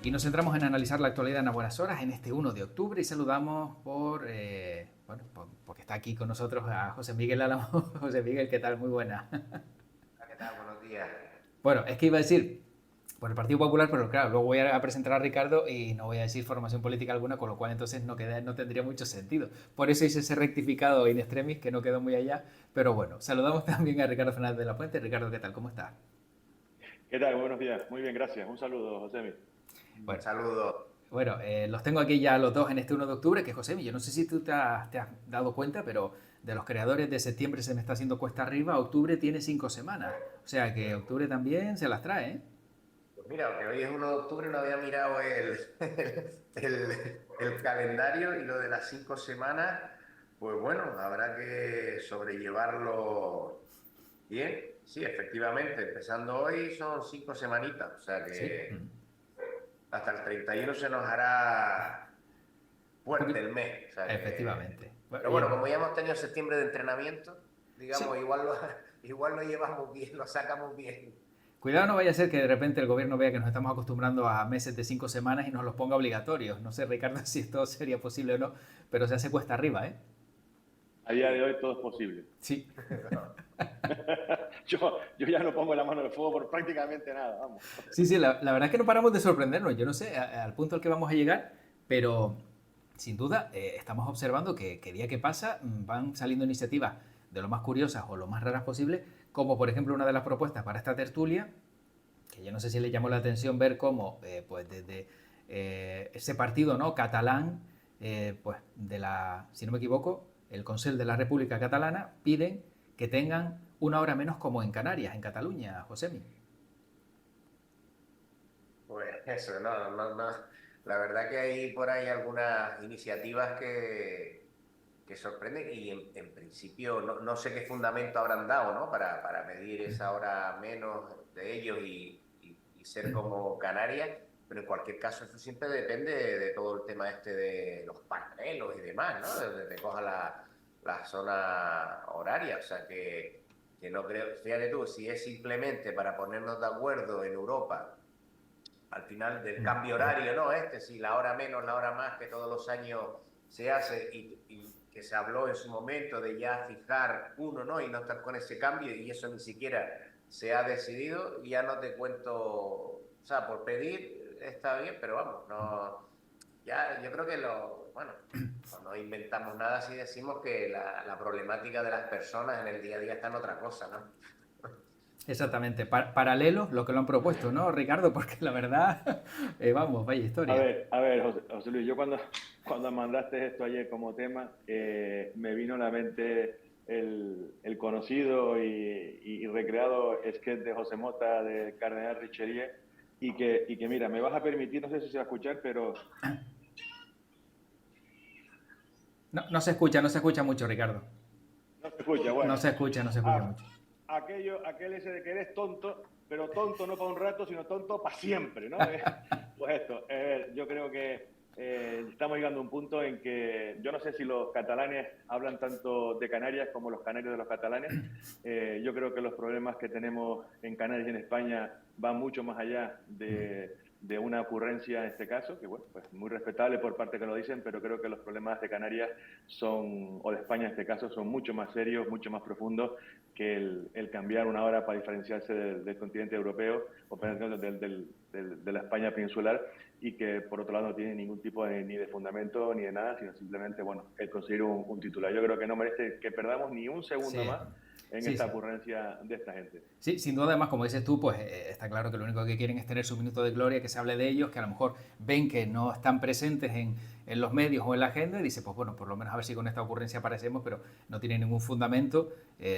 Y nos centramos en analizar la actualidad en las buenas horas en este 1 de octubre y saludamos porque está aquí con nosotros a José Miguel Álamo. José Miguel, ¿qué tal? Muy buena. ¿Qué tal? Buenos días. Bueno, es que iba a decir por el Partido Popular, pero claro, luego voy a presentar a Ricardo y no voy a decir formación política alguna, con lo cual entonces no tendría mucho sentido. Por eso hice ese rectificado in extremis que no quedó muy allá. Pero bueno, saludamos también a Ricardo Fernández de la Puente. Ricardo, ¿qué tal? ¿Cómo estás? ¿Qué tal? Buenos días. Muy bien, gracias. Un saludo, José. Un Bueno, saludo. los tengo aquí ya los dos en este 1 de octubre, que José, yo no sé si tú te has dado cuenta, pero de los creadores de septiembre se me está haciendo cuesta arriba, octubre tiene 5 semanas. O sea que octubre también se las trae, ¿eh? Pues mira, que hoy es 1 de octubre, no había mirado el calendario y lo de las 5 semanas, pues bueno, habrá que sobrellevarlo bien. Sí, efectivamente, empezando hoy son 5 semanitas, o sea Sí. que hasta el 31 se nos hará Un fuerte poquito. el mes. O sea que... Efectivamente. Bueno, Pero bueno, como ya hemos tenido septiembre de entrenamiento, digamos, sí. igual lo llevamos bien, lo sacamos bien. Cuidado, no vaya a ser que de repente el gobierno vea que nos estamos acostumbrando a meses de 5 semanas y nos los ponga obligatorios. No sé, Ricardo, si esto sería posible o no, pero se hace cuesta arriba, ¿eh? A día de hoy todo es posible. Sí. Yo ya no pongo la mano en el fuego por prácticamente nada, vamos. Sí, sí, la verdad es que no paramos de sorprendernos. Yo no sé al punto al que vamos a llegar, pero sin duda estamos observando que día que pasa van saliendo iniciativas de lo más curiosas o lo más raras posible, como por ejemplo una de las propuestas para esta tertulia, que yo no sé si le llamó la atención ver cómo, pues desde ese partido, ¿no? Catalán, pues si no me equivoco, el Consell de la República Catalana piden que tengan una hora menos como en Canarias, en Cataluña, Josemi. Pues eso, no. La verdad que hay por ahí algunas iniciativas que sorprenden y en principio no sé qué fundamento habrán dado, ¿no? Para medir esa hora menos de ellos y ser como Canarias, pero en cualquier caso eso siempre depende de todo el tema este de los paralelos y demás, ¿no? De donde te coja la zona horaria, o sea que no creo, fíjate tú, si es simplemente para ponernos de acuerdo en Europa al final del cambio horario, ¿no? Si la hora menos, la hora más, que todos los años se hace y que se habló en su momento de ya fijar uno, ¿no? Y no estar con ese cambio y eso ni siquiera se ha decidido, ya no te cuento, o sea, por pedir está bien, pero vamos, no, ya yo creo que bueno, no inventamos nada si decimos que la problemática de las personas en el día a día está en otra cosa, ¿no? Exactamente, paralelos lo que lo han propuesto, ¿no, Ricardo? Porque la verdad, vamos, vaya historia. A ver, José Luis, yo cuando mandaste esto ayer como tema, me vino a la mente el conocido y recreado sketch de José Mota de Cardenal Richelieu y que mira, me vas a permitir, no sé si se va a escuchar, pero No, no se escucha mucho, Ricardo. no se escucha, No bueno. se escucha, no se escucha Ah, mucho. aquel ese de que eres tonto, pero tonto no para un rato, sino tonto para siempre, ¿no? Pues esto, yo creo que estamos llegando a un punto en que yo no sé si los catalanes hablan tanto de Canarias como los canarios de los catalanes. Yo creo que los problemas que tenemos en Canarias y en España van mucho más allá de una ocurrencia en este caso, que bueno, pues muy respetable por parte que lo dicen, pero creo que los problemas de Canarias o de España en este caso, son mucho más serios, mucho más profundos que el cambiar una hora para diferenciarse del continente europeo o de la España peninsular y que por otro lado no tiene ningún tipo ni de fundamento ni de nada, sino simplemente, bueno, el conseguir un titular. Yo creo que no merece que perdamos ni un segundo Sí, más en sí, esta sí. ocurrencia de esta gente. Sí, sin duda, además, como dices tú, pues está claro que lo único que quieren es tener su minuto de gloria, que se hable de ellos, que a lo mejor ven que no están presentes en los medios o en la agenda y dice, pues bueno, por lo menos a ver si con esta ocurrencia aparecemos, pero no tiene ningún fundamento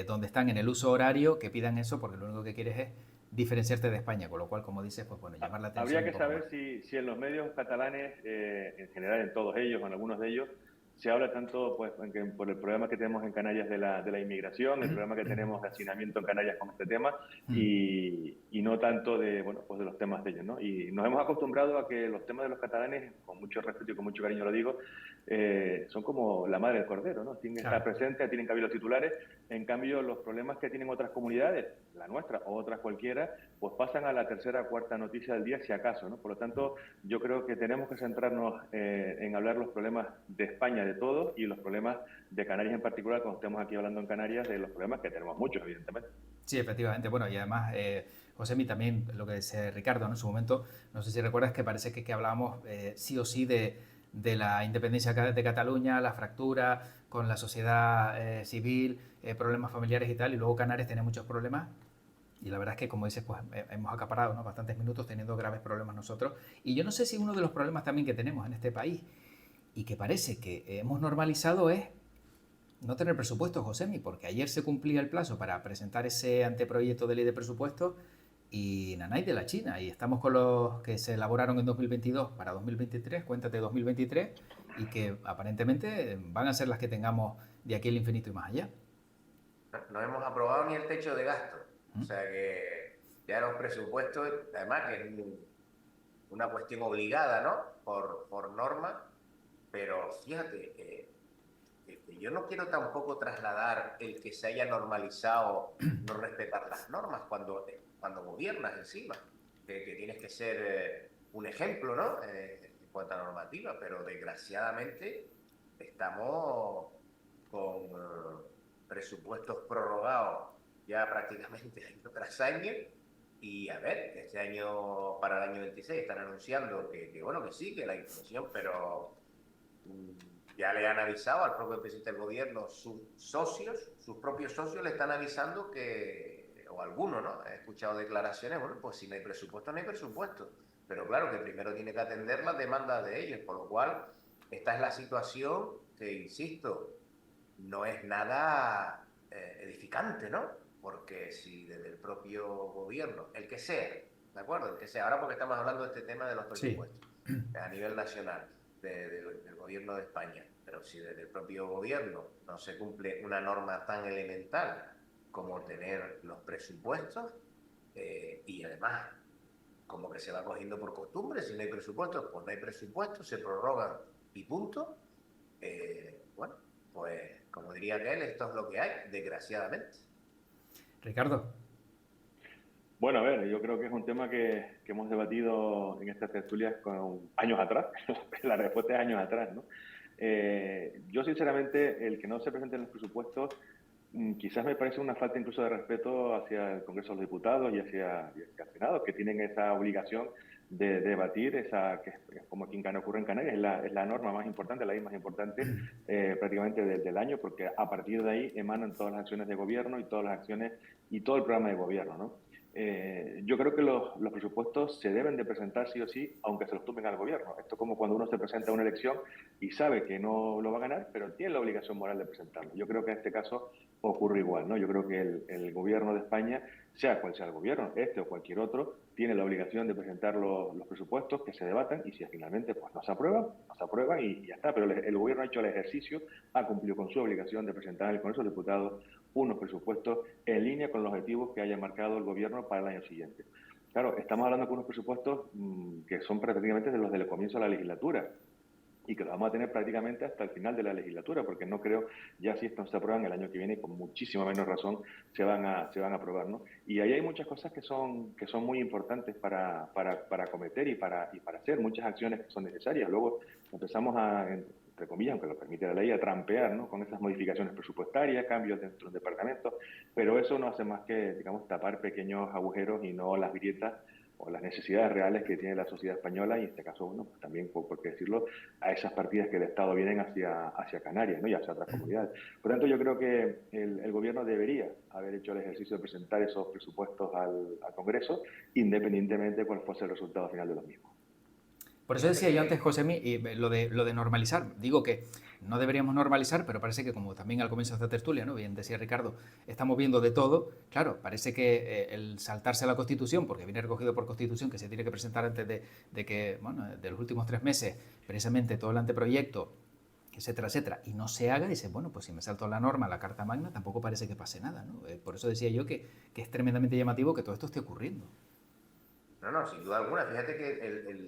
donde están en el uso horario que pidan eso, porque lo único que quieres es diferenciarte de España, con lo cual, como dices, pues bueno, llamar la atención Habría un que poco más. saber si en los medios catalanes, en general en todos ellos o en algunos de ellos, se habla tanto pues, por el problema que tenemos en Canarias de la inmigración, el problema que tenemos de hacinamiento en Canarias con este tema y no tanto de, bueno, pues de los temas de ellos, ¿no? Y nos hemos acostumbrado a que los temas de los catalanes, con mucho respeto y con mucho cariño lo digo, son como la madre del cordero, ¿no? Tienen que estar presentes, tienen que haber los titulares. En cambio, los problemas que tienen otras comunidades, la nuestra o otras cualquiera, pues pasan a la tercera o cuarta noticia del día, si acaso, ¿no? Por lo tanto, yo creo que tenemos que centrarnos en hablar los problemas de España, de todos, y los problemas de Canarias en particular, cuando estemos aquí hablando en Canarias, de los problemas que tenemos muchos, evidentemente. Sí, efectivamente. Bueno, y además, Josemi, también lo que decía Ricardo, ¿no? En su momento, no sé si recuerdas que parece que hablábamos sí o sí de la independencia de Cataluña, la fractura con la sociedad civil, problemas familiares y tal, y luego Canarias tiene muchos problemas. Y la verdad es que, como dices, pues hemos acaparado, ¿no?, bastantes minutos teniendo graves problemas nosotros. Y yo no sé si uno de los problemas también que tenemos en este país y que parece que hemos normalizado es no tener presupuesto, Josemi, porque ayer se cumplía el plazo para presentar ese anteproyecto de ley de presupuestos y nanay de la China. Y estamos con los que se elaboraron en 2022 para 2023, cuentas de 2023, y que aparentemente van a ser las que tengamos de aquí al infinito y más allá. No hemos aprobado ni el techo de gasto. O sea que ya los presupuestos, además que es una cuestión obligada, ¿no? Por norma, pero fíjate, yo no quiero tampoco trasladar el que se haya normalizado no respetar las normas cuando gobiernas encima, que tienes que ser un ejemplo, ¿no? En cuanto a normativa, pero desgraciadamente estamos con presupuestos prorrogados ya prácticamente año tras año. Y a ver, este año, para el año 26, están anunciando bueno, que sí, que la inflación, pero ya le han avisado al propio presidente del gobierno, sus propios socios le están avisando que, o algunos, ¿no? He escuchado declaraciones, bueno, pues si no hay presupuesto, no hay presupuesto. Pero claro, que primero tiene que atender las demandas de ellos, por lo cual esta es la situación que, insisto, no es nada edificante, ¿no? Porque si desde el propio gobierno, el que sea, ¿de acuerdo? El que sea, ahora porque estamos hablando de este tema de los presupuestos, a nivel nacional, del gobierno de España, pero si desde el propio gobierno no se cumple una norma tan elemental como tener los presupuestos, y además como que se va cogiendo por costumbre, si no hay presupuestos, pues no hay presupuestos, se prorrogan y punto. Bueno, pues como diría aquel, esto es lo que hay, desgraciadamente. Ricardo. Bueno, a ver, yo creo que es un tema que hemos debatido en estas tertulias con años atrás, la respuesta es años atrás, ¿no? Yo sinceramente, el que no se presenten los presupuestos, quizás me parece una falta incluso de respeto hacia el Congreso de los Diputados y hacia el Senado, que tienen esa obligación de debatir, que es como aquí ocurre en Canarias, es la norma más importante, la ley más importante prácticamente del año, porque a partir de ahí emanan todas las acciones de gobierno y todas las acciones y todo el programa de gobierno, ¿no? Yo creo que los presupuestos se deben de presentar sí o sí, aunque se los tumben al gobierno. Esto es como cuando uno se presenta a una elección y sabe que no lo va a ganar, pero tiene la obligación moral de presentarlo. Yo creo que en este caso ocurre igual, ¿no? Yo creo que el gobierno de España, sea cual sea el gobierno, este o cualquier otro, tiene la obligación de presentar los presupuestos, que se debatan, y si finalmente pues, no se aprueban y ya está. Pero el gobierno ha hecho el ejercicio, ha cumplido con su obligación de presentar al Congreso de los Diputados unos presupuestos en línea con los objetivos que haya marcado el gobierno para el año siguiente. Claro, estamos hablando de unos presupuestos que son prácticamente de los del comienzo de la legislatura y que los vamos a tener prácticamente hasta el final de la legislatura, porque no creo, ya si estos se aprueban el año que viene, con muchísima menos razón se van a aprobar, ¿no? Y ahí hay muchas cosas que son muy importantes para acometer y para hacer, muchas acciones que son necesarias. Luego empezamos entre comillas, aunque lo permite la ley, a trampear, ¿no?, con esas modificaciones presupuestarias, cambios dentro del departamento, pero eso no hace más que, digamos, tapar pequeños agujeros y no las grietas o las necesidades reales que tiene la sociedad española, y en este caso, bueno, pues también, por qué decirlo, a esas partidas que el Estado vienen hacia Canarias, ¿no?, y hacia otras comunidades. Por lo tanto, yo creo que el gobierno debería haber hecho el ejercicio de presentar esos presupuestos al Congreso, independientemente de cuál fuese el resultado final de los mismos. Por eso decía yo antes, Josemi, y lo de normalizar. Digo que no deberíamos normalizar, pero parece que, como también al comienzo de esta tertulia, ¿no?, bien decía Ricardo, estamos viendo de todo. Claro, parece que el saltarse a la Constitución, porque viene recogido por Constitución, que se tiene que presentar antes de que, bueno, de los últimos 3 meses, precisamente todo el anteproyecto, etcétera, etcétera, y no se haga, dices, bueno, pues si me salto la norma, la Carta Magna, tampoco parece que pase nada, ¿no? Por eso decía yo que es tremendamente llamativo que todo esto esté ocurriendo. No, no, sin duda alguna. Fíjate que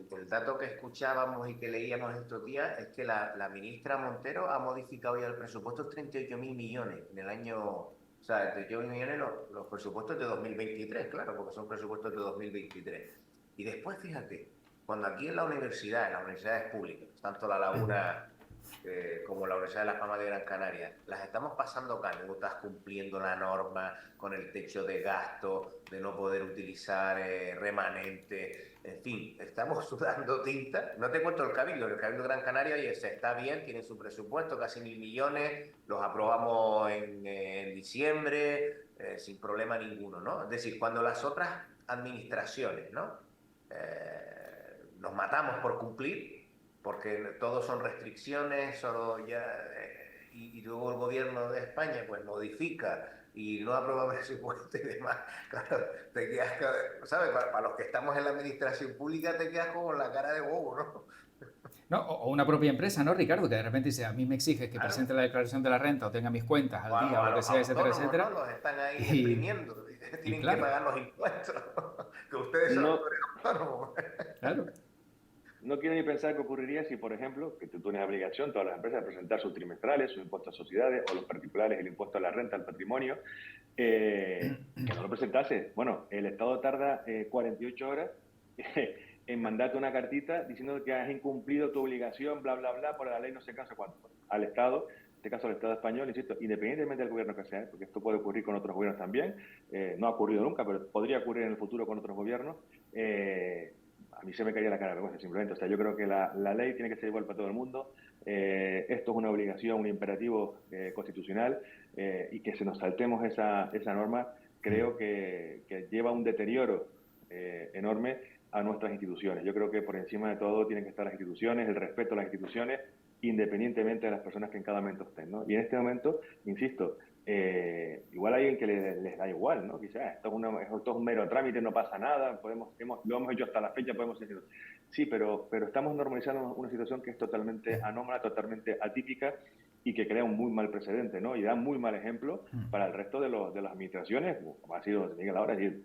el dato que escuchábamos y que leíamos estos días es que la ministra Montero ha modificado ya el presupuesto 38.000 millones en el año, o sea, 38.000 millones los presupuestos de 2023, claro, porque son presupuestos de 2023. Y después, fíjate, cuando aquí en las universidades públicas, tanto La Laguna como la Universidad de Las Palmas de Gran Canaria, las estamos pasando canutas cumpliendo la norma con el techo de gasto, de no poder utilizar remanentes, en fin, estamos sudando tinta. No te cuento el Cabildo Gran Canaria, oye, se está bien, tiene su presupuesto, casi 1.000 millones, los aprobamos en diciembre, sin problema ninguno, ¿no? Es decir, cuando las otras administraciones, ¿no? Nos matamos por cumplir, porque todos son restricciones, solo ya, y luego el gobierno de España pues modifica y no aprueba presupuesto y demás. Claro, te quedas, ¿sabes? Para los que estamos en la administración pública te quedas como la cara de bobo, ¿no? No, o una propia empresa, ¿no, Ricardo? Que de repente dice, a mí me exige que Claro. presente la declaración de la renta o tenga mis cuentas al día o lo que los sea, etcétera, autónomos, etcétera. ¿no? Los están ahí Y, exprimiendo, tienen claro, que pagar los impuestos, que ustedes son No, autónomos. claro. no quiero ni pensar qué ocurriría si, por ejemplo, que tú tienes obligación, todas las empresas, de presentar sus trimestrales, sus impuestos a sociedades, o los particulares, el impuesto a la renta, al patrimonio, que no lo presentase. Bueno, el Estado tarda 48 horas en mandarte una cartita diciendo que has incumplido tu obligación, bla, bla, bla, por la ley no sé qué, no sé cuánto. Al Estado, en este caso al Estado español, insisto, independientemente del gobierno que sea, porque esto puede ocurrir con otros gobiernos también, no ha ocurrido nunca, pero podría ocurrir en el futuro con otros gobiernos, a mí se me caía la cara de vergüenza simplemente. O sea, yo creo que la ley tiene que ser igual para todo el mundo. Esto es una obligación, un imperativo constitucional, y que se nos saltemos esa norma creo que lleva un deterioro enorme a nuestras instituciones. Yo creo que por encima de todo tienen que estar las instituciones, el respeto a las instituciones, independientemente de las personas que en cada momento estén, ¿no? Y en este momento, insisto, igual hay alguien que les da igual, ¿no? Quizás esto es un mero trámite, no pasa nada, lo hemos hecho hasta la fecha, podemos decir. Sí, pero estamos normalizando una situación que es totalmente anómala, totalmente atípica y que crea un muy mal precedente, ¿no? Y da muy mal ejemplo para el resto de las administraciones, como ha sido Miguel ahora, es decir,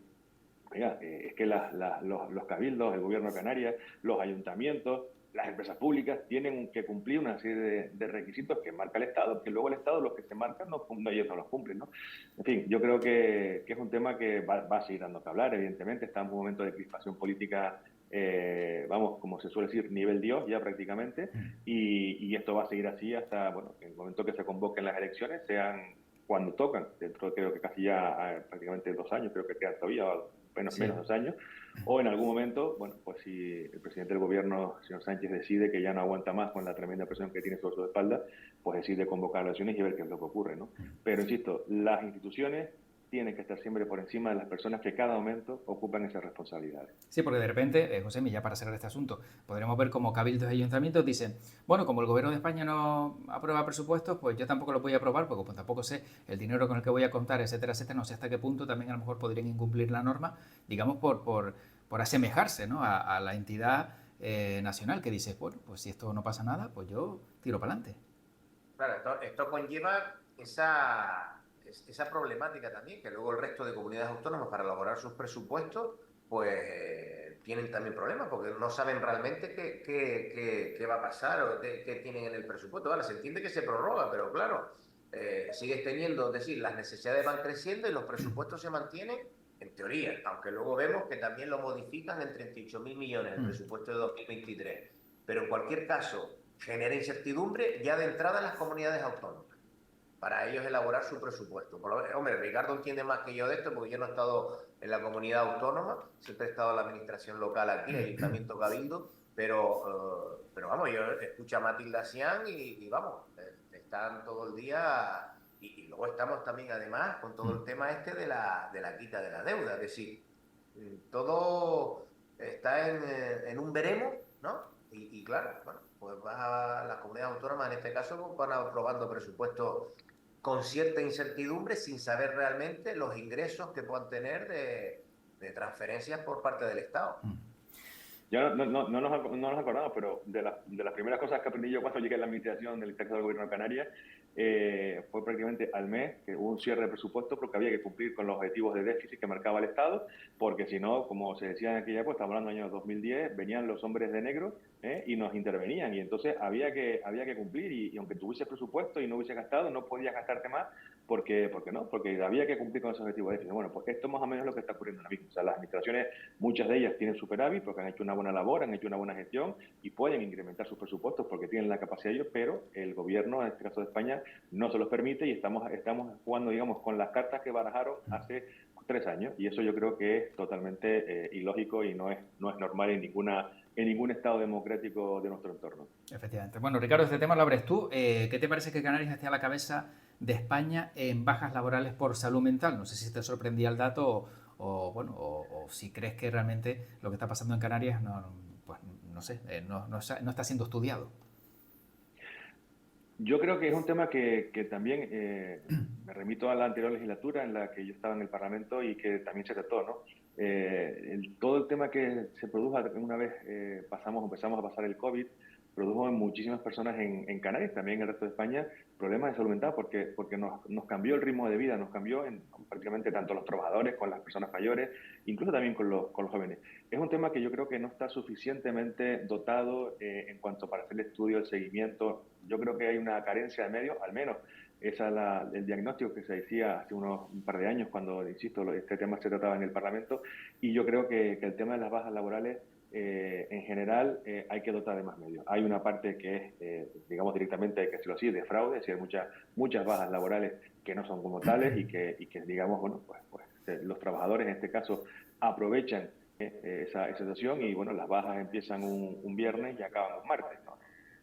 mira, es que los cabildos, el gobierno de Canarias, los ayuntamientos, las empresas públicas tienen que cumplir una serie de requisitos que marca el Estado, que luego el Estado los que se marcan ellos no los cumplen, ¿no? En fin, yo creo que es un tema que va a seguir dando que hablar, evidentemente. Estamos en un momento de crispación política, vamos, como se suele decir, nivel Dios ya prácticamente, y esto va a seguir así hasta, bueno, el momento que se convoquen las elecciones, sean cuando tocan, dentro creo que casi ya prácticamente 2 años, creo que quedan todavía menos de 2 años, o en algún momento, bueno, pues si el presidente del gobierno, señor Sánchez, decide que ya no aguanta más con la tremenda presión que tiene sobre su espalda, pues decide convocar elecciones y ver qué es lo que ocurre, ¿no? Pero insisto, las instituciones tienen que estar siempre por encima de las personas que cada momento ocupan esas responsabilidades. Sí, porque de repente, José, ya para cerrar este asunto, podremos ver como cabildos y ayuntamientos dicen, bueno, como el gobierno de España no aprueba presupuestos, pues yo tampoco lo voy a aprobar, porque pues tampoco sé el dinero con el que voy a contar, etcétera, etcétera, no sé hasta qué punto también a lo mejor podrían incumplir la norma, digamos, por asemejarse, ¿no? a la entidad nacional que dice, bueno, pues si esto no pasa nada, pues yo tiro para adelante. Claro, esto conlleva esa problemática también, que luego el resto de comunidades autónomas para elaborar sus presupuestos, pues tienen también problemas, porque no saben realmente qué va a pasar o qué tienen en el presupuesto. Vale, se entiende que se prorroga, pero claro, sigues teniendo, es decir, las necesidades van creciendo y los presupuestos se mantienen, en teoría, aunque luego vemos que también lo modifican en 38.000 millones el presupuesto de 2023. Pero en cualquier caso, genera incertidumbre ya de entrada en las comunidades autónomas para ellos elaborar su presupuesto. Hombre, Ricardo entiende más que yo de esto porque yo no he estado en la comunidad autónoma, siempre he estado en la administración local aquí, el Ayuntamiento Cabildo, pero vamos, yo escucho a Matilda Sián y vamos, están todo el día y luego estamos también además con todo el tema este de la quita de la deuda, es decir, todo está en un veremos, ¿no? Y claro, bueno, pues las comunidades autónomas en este caso van aprobando presupuestos con cierta incertidumbre sin saber realmente los ingresos que puedan tener de transferencias por parte del Estado. Ya no nos acordamos, pero de las primeras cosas que aprendí yo cuando llegué a la administración del sector del Gobierno de Canarias fue prácticamente al mes que hubo un cierre de presupuesto porque había que cumplir con los objetivos de déficit que marcaba el Estado, porque si no, como se decía en aquella época, estamos hablando del año 2010, venían los hombres de negro y nos intervenían, y entonces había que cumplir, y aunque tuviese presupuesto y no hubiese gastado, no podías gastarte más porque había que cumplir con esos objetivos de déficit. Bueno, pues esto más o menos es lo que está ocurriendo ahora mismo. O sea, las administraciones, muchas de ellas tienen superávit porque han hecho una buena labor, han hecho una buena gestión y pueden incrementar sus presupuestos porque tienen la capacidad de ello, pero el gobierno, en este caso de España, no se los permite y estamos jugando, digamos, con las cartas que barajaron hace 3 años, y eso yo creo que es totalmente ilógico y no es normal en ningún estado democrático de nuestro entorno. Efectivamente. Bueno, Ricardo, este tema lo abres tú. ¿Qué te parece que Canarias esté a la cabeza de España en bajas laborales por salud mental? No sé si te sorprendía el dato o si crees que realmente lo que está pasando en Canarias pues no sé, no está siendo estudiado. Yo creo que es un tema que también me remito a la anterior legislatura en la que yo estaba en el Parlamento y que también se trató, ¿no? Todo el tema que se produjo una vez empezamos a pasar el COVID, produjo en muchísimas personas en Canarias, también en el resto de España, problemas de salud mental porque nos cambió el ritmo de vida, nos cambió prácticamente tanto los trabajadores, con las personas mayores, incluso también con los jóvenes. Es un tema que yo creo que no está suficientemente dotado en cuanto para hacer el estudio, el seguimiento. Yo creo que hay una carencia de medios, al menos ese es el diagnóstico que se decía hace un par de años cuando, insisto, este tema se trataba en el Parlamento, y yo creo que el tema de las bajas laborales en general hay que dotar de más medios. Hay una parte que es, digamos directamente, hay que decirlo así, de fraude, es decir, muchas bajas laborales que no son como tales y que digamos, bueno, pues los trabajadores en este caso aprovechan esa situación y, bueno, las bajas empiezan un viernes y acaban un martes, ¿no?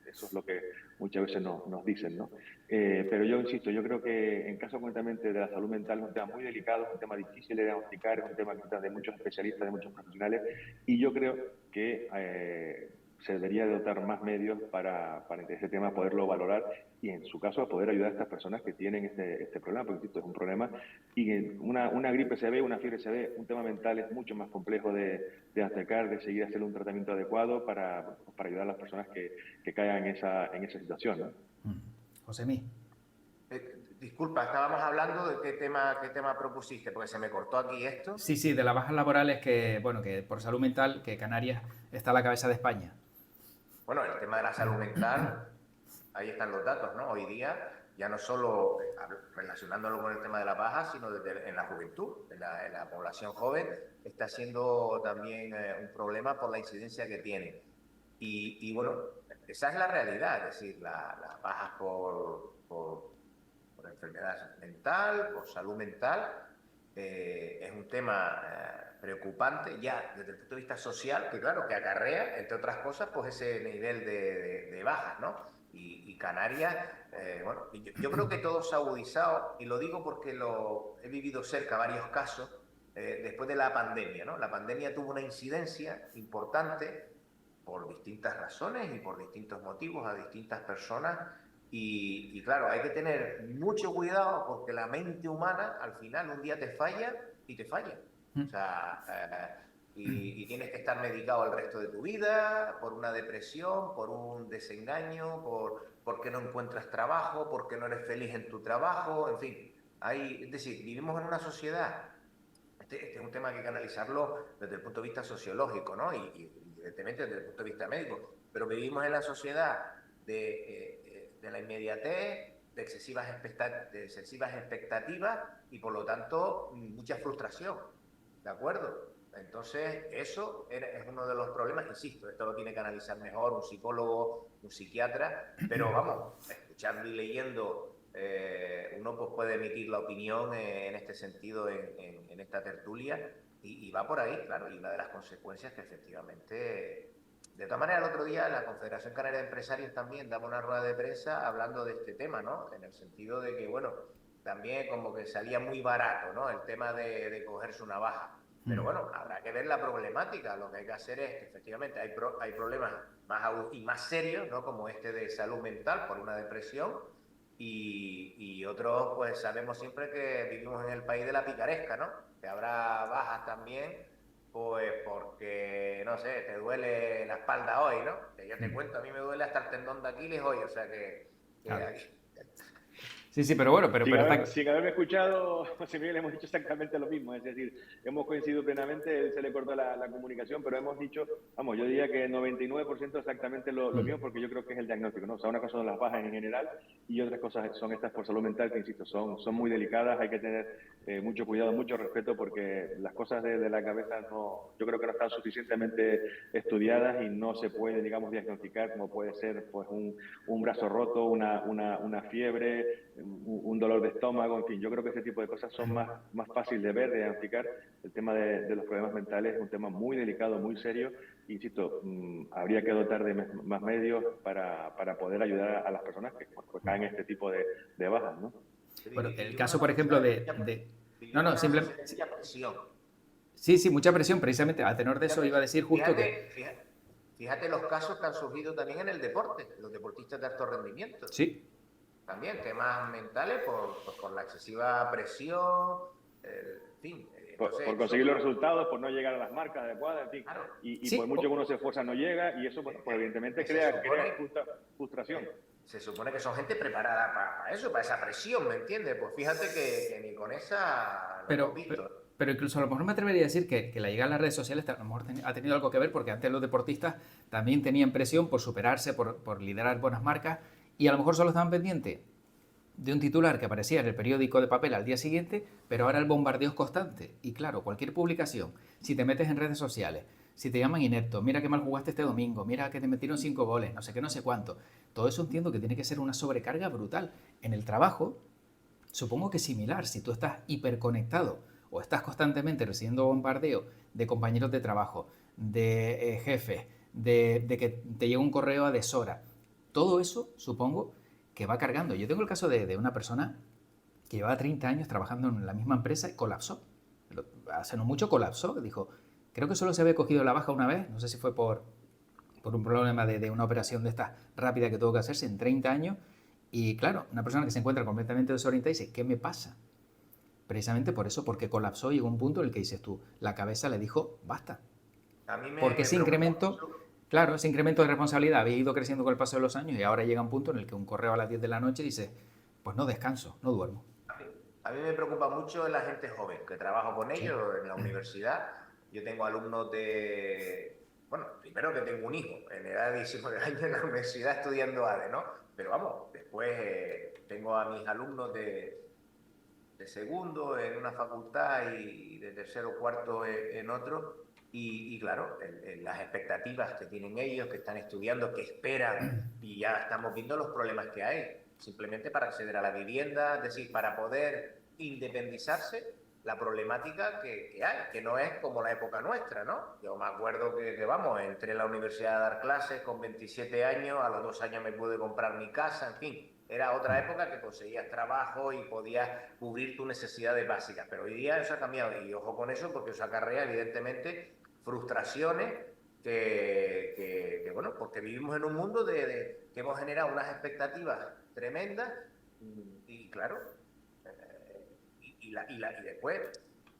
Eso es lo que muchas veces nos dicen, ¿no? Pero yo insisto, yo creo que en caso concretamente de la salud mental es un tema muy delicado, es un tema difícil de diagnosticar, es un tema que está de muchos especialistas, de muchos profesionales, y yo creo que se debería de dotar más medios para ese tema poderlo valorar y, en su caso, poder ayudar a estas personas que tienen este problema, porque insisto, es un problema, y una gripe se ve, una fiebre se ve, un tema mental es mucho más complejo de atacar, de seguir haciendo un tratamiento adecuado para ayudar a las personas que caigan en esa situación, ¿no? Josemí. Disculpa, estábamos hablando de qué tema propusiste, porque se me cortó aquí esto. Sí, de las bajas laborales que por salud mental, que Canarias está a la cabeza de España. Bueno, el tema de la salud mental, ahí están los datos, ¿no? Hoy día, ya no solo relacionándolo con el tema de las bajas, sino en la juventud, en la población joven, está siendo también un problema por la incidencia que tiene. Y bueno, esa es la realidad, es decir, las bajas por enfermedad mental, por salud mental, es un tema preocupante ya desde el punto de vista social, que claro, que acarrea, entre otras cosas, pues ese nivel de bajas, ¿no? Y Canarias, bueno, yo creo que todo se ha agudizado, y lo digo porque he vivido cerca varios casos después de la pandemia, ¿no? La pandemia tuvo una incidencia importante por distintas razones y por distintos motivos a distintas personas. Y claro, hay que tener mucho cuidado porque la mente humana al final un día te falla y te falla. O sea, y tienes que estar medicado el resto de tu vida por una depresión, por un desengaño, porque no encuentras trabajo, porque no eres feliz en tu trabajo, en fin. Es decir, vivimos en una sociedad. Este es un tema que hay que analizarlo desde el punto de vista sociológico, ¿no? Y evidentemente desde el punto de vista médico. Pero vivimos en la sociedad de la inmediatez, de excesivas expectativas y, por lo tanto, mucha frustración. ¿De acuerdo? Entonces, eso es uno de los problemas. Insisto, esto lo tiene que analizar mejor un psicólogo, un psiquiatra, pero vamos, escuchando y leyendo, uno pues puede emitir la opinión en este sentido en esta tertulia y va por ahí, claro, y una de las consecuencias que efectivamente... De todas maneras, el otro día la Confederación Canaria de Empresarios también daba una rueda de prensa hablando de este tema, ¿no? En el sentido de que, bueno, también como que salía muy barato, ¿no? El tema de cogerse una baja. Pero bueno, habrá que ver la problemática. Lo que hay que hacer es que efectivamente hay problemas más agudos y más serios, ¿no? Como este de salud mental por una depresión. Y otros, pues sabemos siempre que vivimos en el país de la picaresca, ¿no? Que habrá bajas también Pues porque, no sé, te duele la espalda hoy, ¿no? Que yo te Mm. cuento, a mí me duele hasta el tendón de Aquiles hoy, o sea que Claro. aquí. Sí, sí, pero bueno, pero está... Sin haberme escuchado, José Miguel, hemos dicho exactamente lo mismo. Es decir, hemos coincidido plenamente, él se le cortó la comunicación, pero hemos dicho, vamos, yo diría que 99% exactamente lo Mm. mismo, porque yo creo que es el diagnóstico, ¿no? O sea, una cosa son las bajas en general y otras cosas son estas por salud mental, que insisto, son muy delicadas, hay que tener mucho cuidado, mucho respeto, porque las cosas de la cabeza no, yo creo que no están suficientemente estudiadas y no se puede, digamos, diagnosticar como puede ser pues un brazo roto, una fiebre, un dolor de estómago, en fin, yo creo que ese tipo de cosas son más fáciles de ver, de diagnosticar. El tema de los problemas mentales es un tema muy delicado, muy serio. Insisto, habría que dotar de más medios para poder ayudar a las personas que pues, caen en este tipo de bajas, ¿no? Bueno, el Vivimos caso, en una por ejemplo, sociedad de No, vivimos no, en una simplemente... sociedad de mucha presión. Sí, sí, mucha presión. Precisamente, a tenor de Mucha eso iba a presión. decir justo que... Fíjate los casos que han surgido también en el deporte, los deportistas de alto rendimiento. Sí, También temas mentales por la excesiva presión, en fin. Por Entonces, conseguir los resultados, por no llegar a las marcas adecuadas, en fin. claro, Y por sí, mucho que uno se esfuerza no llega y eso, bueno, pues evidentemente se crea supone, frustración. se supone que son gente preparada para eso, para esa presión, ¿me entiendes? Pues fíjate que ni con esa lo hemos pero, visto. pero incluso a lo mejor me atrevería a decir que la llegada a las redes sociales a lo mejor ha tenido algo que ver porque antes los deportistas también tenían presión por superarse, por liderar buenas marcas y a lo mejor solo estaban pendientes de un titular que aparecía en el periódico de papel al día siguiente, pero ahora el bombardeo es constante. Y claro, cualquier publicación, si te metes en redes sociales, si te llaman inepto, mira qué mal jugaste este domingo, mira que te metieron 5 goles, no sé qué, no sé cuánto. Todo eso entiendo que tiene que ser una sobrecarga brutal. En el trabajo, supongo que es similar. Si tú estás hiperconectado o estás constantemente recibiendo bombardeo de compañeros de trabajo, de jefes, de que te llega un correo a deshora, todo eso supongo que va cargando. Yo tengo el caso de una persona que llevaba 30 años trabajando en la misma empresa y colapsó. Hace no mucho colapsó. Dijo, creo que solo se había cogido la baja una vez, no sé si fue por un problema de una operación de esta rápida que tuvo que hacerse en 30 años. Y claro, una persona que se encuentra completamente desorientada dice, ¿qué me pasa? Precisamente por eso, porque colapsó y llegó un punto en el que dices tú, la cabeza le dijo, basta. A mí Porque me ese preocupa incremento, mucho. claro, ese incremento de responsabilidad había ido creciendo con el paso de los años y ahora llega un punto en el que un correo a las 10 de la noche dice, pues no descanso, no duermo. A mí me preocupa mucho la gente joven, que trabajo con Sí. ellos en la universidad. Yo tengo alumnos bueno, primero que tengo un hijo en edad de 19 años en la universidad estudiando ADE, ¿no? Pero vamos, después tengo a mis alumnos de segundo en una facultad y de tercero o cuarto en otro. Y claro, las expectativas que tienen ellos, que están estudiando, que esperan, y ya estamos viendo los problemas que hay, simplemente para acceder a la vivienda, es decir, para poder independizarse, la problemática que hay, que no es como la época nuestra, ¿no? Yo me acuerdo vamos, entré en la universidad a dar clases con 27 años, a los 2 años me pude comprar mi casa, en fin, era otra época que conseguías trabajo y podías cubrir tus necesidades básicas, pero hoy día eso ha cambiado y ojo con eso porque eso acarrea evidentemente frustraciones bueno, porque vivimos en un mundo que hemos generado unas expectativas tremendas y claro, y después,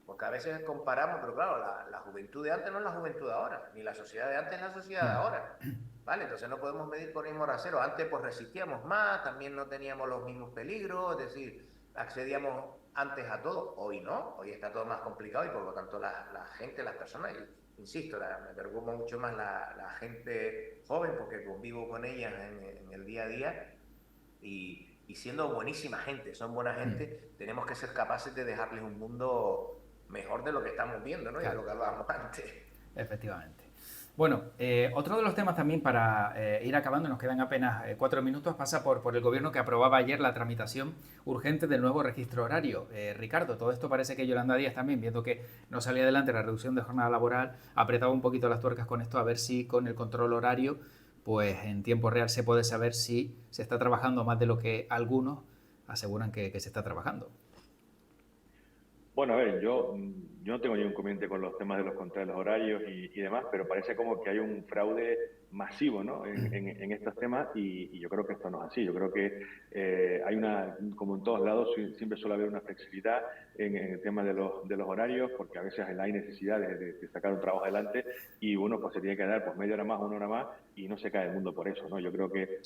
porque a veces comparamos, pero claro, la juventud de antes no es la juventud de ahora, ni la sociedad de antes es la sociedad de ahora. ¿Vale? Entonces no podemos medir con el mismo rasero. Antes pues resistíamos más, también no teníamos los mismos peligros, es decir, accedíamos antes a todo. Hoy no, hoy está todo más complicado y por lo tanto la gente, las personas, insisto, me preocupa mucho más la gente joven porque convivo con ellas en el día a día y siendo buenísima gente, son buena gente, tenemos que ser capaces de dejarles un mundo mejor de lo que estamos viendo, ¿no? Claro. Y de lo que hablábamos antes. Efectivamente. Bueno, otro de los temas también para ir acabando, nos quedan apenas 4 minutos, pasa por el gobierno que aprobaba ayer la tramitación urgente del nuevo registro horario. Ricardo, todo esto parece que Yolanda Díaz también, viendo que no salía adelante la reducción de jornada laboral, apretaba un poquito las tuercas con esto, a ver si con el control horario, pues en tiempo real se puede saber si se está trabajando más de lo que algunos aseguran que se está trabajando. Bueno, a ver, yo no tengo ningún inconveniente con los temas de los controles horarios y demás, pero parece como que hay un fraude masivo, ¿no? en estos temas y yo creo que esto no es así. Yo creo que hay como en todos lados, siempre suele haber una flexibilidad en el tema de los horarios, porque a veces hay necesidad de sacar un trabajo adelante y uno pues se tiene que dar pues media hora más, una hora más y no se cae el mundo por eso, ¿no? Yo creo que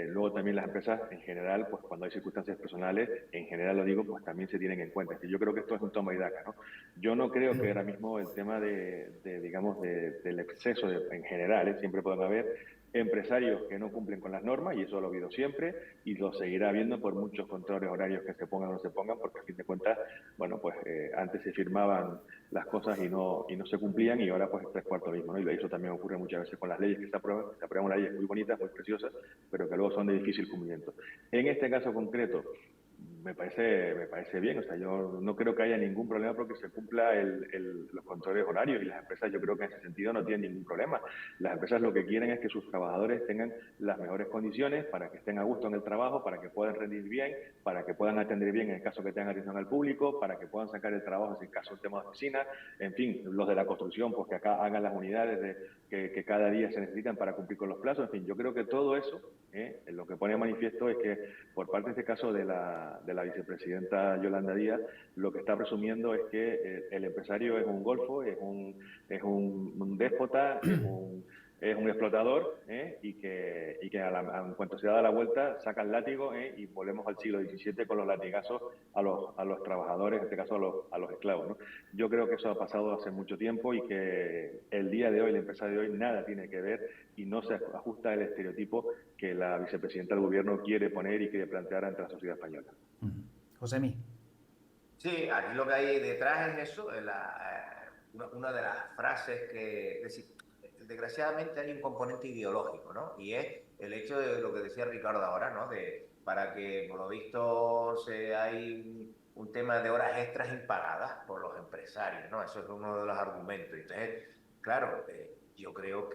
luego también las empresas en general, pues cuando hay circunstancias personales, en general lo digo, pues también se tienen en cuenta. Yo creo que esto es un toma y daca, ¿no? Yo no creo que ahora mismo el tema del exceso en general, siempre pueden haber empresarios que no cumplen con las normas y eso lo ha habido siempre y lo seguirá habiendo por muchos controles horarios que se pongan o no se pongan, porque a fin de cuentas, bueno, pues antes se firmaban las cosas y no se cumplían y ahora pues tres cuartos mismo, ¿no? Y eso también ocurre muchas veces con las leyes que se aprueban leyes muy bonitas, muy preciosas, pero que luego son de difícil cumplimiento. En este caso concreto, me parece bien, o sea, yo no creo que haya ningún problema porque se cumpla los controles horarios y las empresas yo creo que en ese sentido no tienen ningún problema. Las empresas lo que quieren es que sus trabajadores tengan las mejores condiciones para que estén a gusto en el trabajo, para que puedan rendir bien, para que puedan atender bien en el caso que tengan atención al público, para que puedan sacar el trabajo en el caso del tema de oficina, en fin, los de la construcción, pues que acá hagan las unidades que cada día se necesitan para cumplir con los plazos, en fin, yo creo que todo eso, lo que pone de manifiesto es que por parte de este caso de la vicepresidenta Yolanda Díaz, lo que está presumiendo es que el empresario es un golfo, es un déspota, es un explotador, y que en cuanto se da la vuelta saca el látigo, y volvemos al siglo XVII con los latigazos a los trabajadores, en este caso a los esclavos, ¿no? Yo creo que eso ha pasado hace mucho tiempo y que el día de hoy, la empresa de hoy, nada tiene que ver y no se ajusta al estereotipo que la vicepresidenta del gobierno quiere poner y quiere plantear ante la sociedad española. Josemi. Sí, aquí lo que hay detrás es eso, una de las frases es decir, desgraciadamente hay un componente ideológico, ¿no? Y es el hecho de lo que decía Ricardo ahora, ¿no? Para que, por lo visto, hay un tema de horas extras impagadas por los empresarios, ¿no? Eso es uno de los argumentos. Entonces, claro, yo creo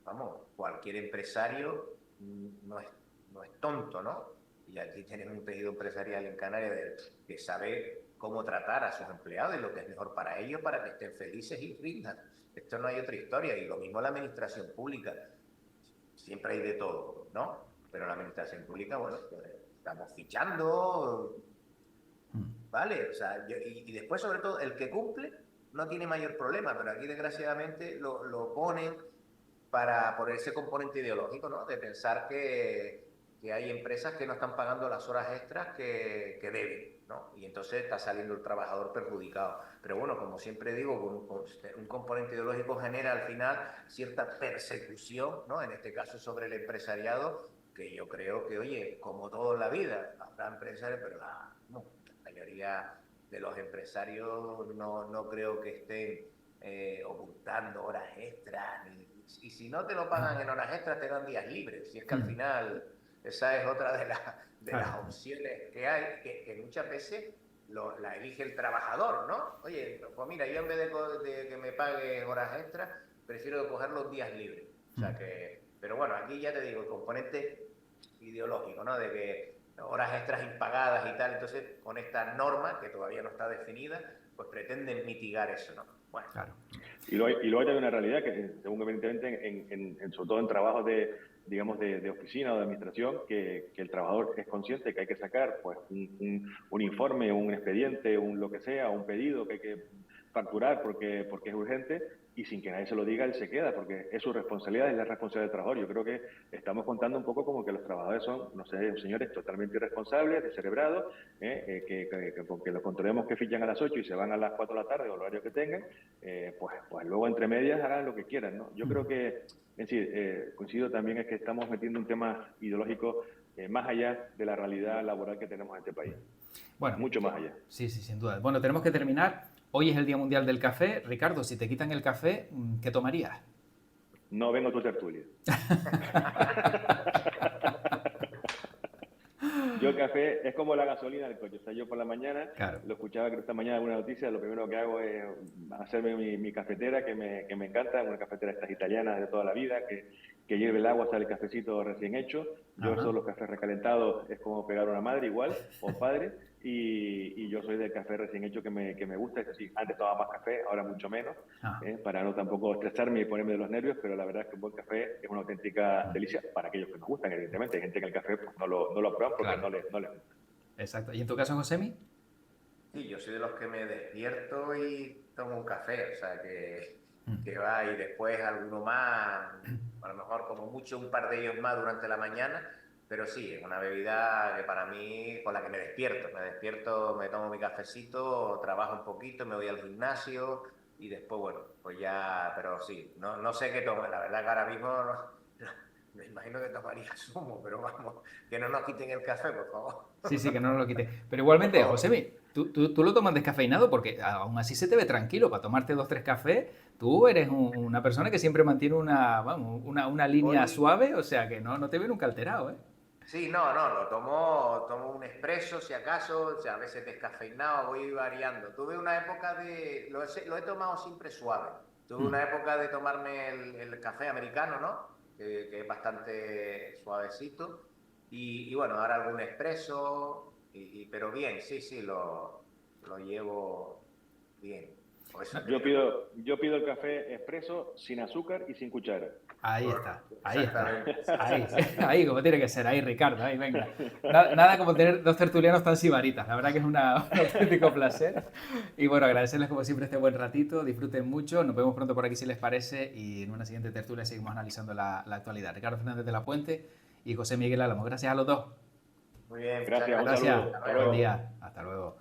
vamos, cualquier empresario no es tonto, ¿no? Y aquí tienen un tejido empresarial en Canarias que sabe cómo tratar a sus empleados y lo que es mejor para ellos, para que estén felices y rindan. Esto no hay otra historia. Y lo mismo la administración pública. Siempre hay de todo, ¿no? Pero la administración pública, bueno, pues, estamos fichando, ¿vale? O sea, y después, sobre todo, el que cumple no tiene mayor problema, pero aquí desgraciadamente lo ponen por ese componente ideológico, ¿no? De pensar que hay empresas que no están pagando las horas extras que deben, ¿no? Y entonces está saliendo el trabajador perjudicado. Pero bueno, como siempre digo, un componente ideológico genera al final cierta persecución, ¿no? En este caso sobre el empresariado, que yo creo que, oye, como todo en la vida, habrá empresarios, pero la mayoría de los empresarios no creo que estén ocultando horas extras, y si no te lo pagan en horas extras, te dan días libres. Si es que al final esa es otra de las opciones que hay, que muchas veces la elige el trabajador, ¿no? Oye, pues mira, yo en vez de que me pague horas extras, prefiero coger los días libres. O sea pero bueno, aquí ya te digo, el componente ideológico, ¿no? De que horas extras impagadas y tal, entonces con esta norma, que todavía no está definida, pues pretenden mitigar eso, ¿no? Bueno. Claro. Y luego hay también una realidad que, según evidentemente, sobre todo en trabajos de oficina o de administración, que el trabajador es consciente que hay que sacar pues un informe, un expediente, lo que sea, un pedido que hay que facturar porque es urgente, y sin que nadie se lo diga, él se queda, porque es su responsabilidad, es la responsabilidad del trabajador. Yo creo que estamos contando un poco como que los trabajadores son, no sé, señores totalmente irresponsables, descerebrados, que los controlemos que fichan a las 8 y se van a las 4 de la tarde o el horario que tengan, pues luego entre medias hagan lo que quieran, ¿no? Yo creo que, en sí, coincido también es que estamos metiendo un tema ideológico más allá de la realidad laboral que tenemos en este país. Bueno, mucho más allá. Sí, sin duda. Bueno, tenemos que terminar. Hoy es el Día Mundial del Café. Ricardo, si te quitan el café, ¿qué tomarías? No vengo a tu tertulia. Yo el café es como la gasolina del coche. O sea, yo por la mañana, claro, lo escuchaba que esta mañana alguna noticia, lo primero que hago es hacerme mi cafetera, que me encanta, una cafetera estas italianas de toda la vida, que hierve el agua, sale el cafecito recién hecho. Yo Ajá. soy los cafés recalentados, es como pegar a una madre igual, o un padre, y yo soy del café recién hecho que me gusta. Es decir, antes tomaba más café, ahora mucho menos, Ah. para no tampoco estresarme y ponerme de los nervios, pero la verdad es que un buen café es una auténtica delicia para aquellos que nos gustan, evidentemente. Hay gente que el café pues, no lo prueban porque Claro. no les gusta. Exacto. ¿Y en tu caso, Josemi? Sí, yo soy de los que me despierto y tomo un café, o sea Mm. que va y después alguno más, a lo mejor como mucho un par de ellos más durante la mañana, pero sí, es una bebida que para mí, con la que me despierto, me tomo mi cafecito, trabajo un poquito, me voy al gimnasio y después, bueno, pues ya, pero sí, no sé qué tomo, la verdad que ahora mismo me imagino que tomaría zumo, pero vamos, que no nos quiten el café, por favor. Sí, sí, que no nos lo quites. Pero Por igualmente, favor. Josemi, tú lo tomas descafeinado porque aún así se te ve tranquilo. Para tomarte 2, 3 cafés, tú eres una persona que siempre mantiene vamos, una línea Hoy, suave, o sea que no te ve nunca alterado, ¿eh? sí, lo tomo un expreso si acaso, o sea, a veces descafeinado, voy variando. Tuve una época lo he tomado siempre suave. Tuve Mm. una época de tomarme el café americano, ¿no? Que es bastante suavecito. Y bueno, ahora algún expreso, pero bien, sí, lo llevo bien. Por eso No, quería tomar. Yo pido el café expreso sin azúcar y sin cuchara. ahí está, ahí está. Exactamente. Ahí, ahí como tiene que ser, ahí Ricardo, ahí venga. Nada como tener dos tertulianos tan sibaritas, la verdad que es un auténtico placer. Y bueno, agradecerles como siempre este buen ratito, disfruten mucho, nos vemos pronto por aquí si les parece y en una siguiente tertulia seguimos analizando la actualidad. Ricardo Fernández de la Puente y José Miguel Álamo, gracias a los dos. Muy bien, muchas Gracias, un gracias. Gracias, saludo. Hasta Hasta buen luego. luego. día, hasta luego.